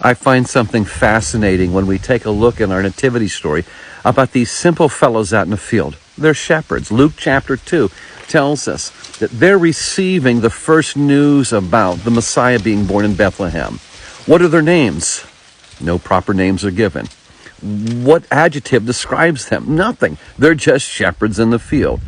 I find something fascinating when we take a look in our nativity story about these simple fellows out in the field. They're shepherds. Luke chapter 2 tells us that they're receiving the first news about the Messiah being born in Bethlehem. What are their names? No proper names are given. What adjective describes them? Nothing. They're just shepherds in the field.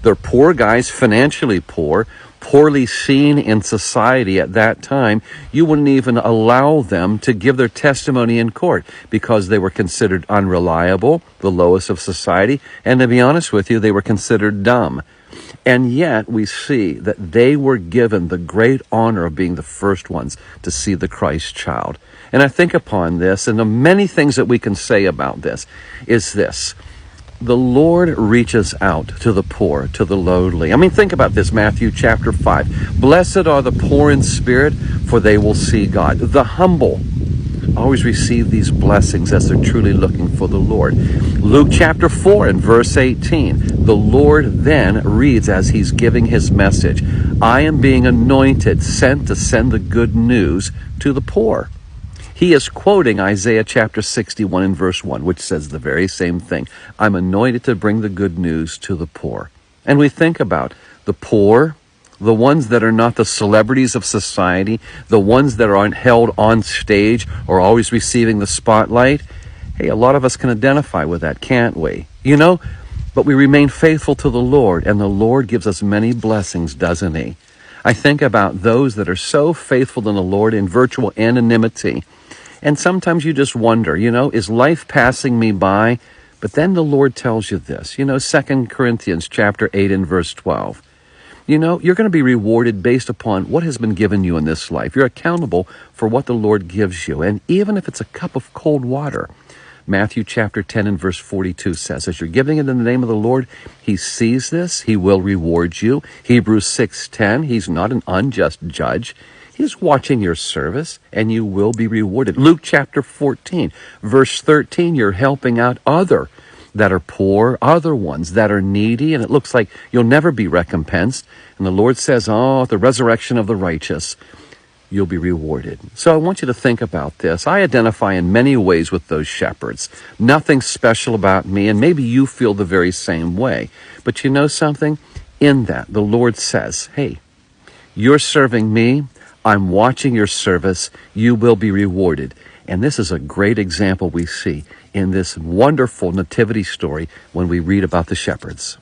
They're poor guys, financially poor, poorly seen in society at that time. You wouldn't even allow them to give their testimony in court because they were considered unreliable, the lowest of society, and to be honest with you, they were considered dumb. And yet we see that they were given the great honor of being the first ones to see the Christ child. And I think upon this, and the many things that we can say about this, is this. The Lord reaches out to the poor, to the lowly. I mean, think about this, Matthew chapter 5. Blessed are the poor in spirit, for they will see God. The humble always receive these blessings as they're truly looking for the Lord. Luke chapter 4 and verse 18. The Lord then reads as he's giving his message, I am being anointed, sent to send the good news to the poor. He is quoting Isaiah chapter 61 and verse 1, which says the very same thing. I'm anointed to bring the good news to the poor. And we think about the poor, the ones that are not the celebrities of society, the ones that are held on stage or always receiving the spotlight. Hey, a lot of us can identify with that, can't we? But we remain faithful to the Lord, and the Lord gives us many blessings, doesn't he? I think about those that are so faithful to the Lord in virtual anonymity. And sometimes you just wonder, is life passing me by? But then the Lord tells you this, 2 Corinthians chapter 8 and verse 12. You're going to be rewarded based upon what has been given you in this life. You're accountable for what the Lord gives you. And even if it's a cup of cold water, Matthew chapter 10 and verse 42 says, as you're giving it in the name of the Lord, he sees this, he will reward you. Hebrews 6:10, he's not an unjust judge. He's watching your service, and you will be rewarded. Luke chapter 14, verse 13, you're helping out other that are poor, other ones that are needy, and it looks like you'll never be recompensed. And the Lord says, the resurrection of the righteous, you'll be rewarded. So I want you to think about this. I identify in many ways with those shepherds. Nothing special about me, and maybe you feel the very same way. But you know something? In that, the Lord says, hey, you're serving me. I'm watching your service. You will be rewarded. And this is a great example we see in this wonderful nativity story when we read about the shepherds.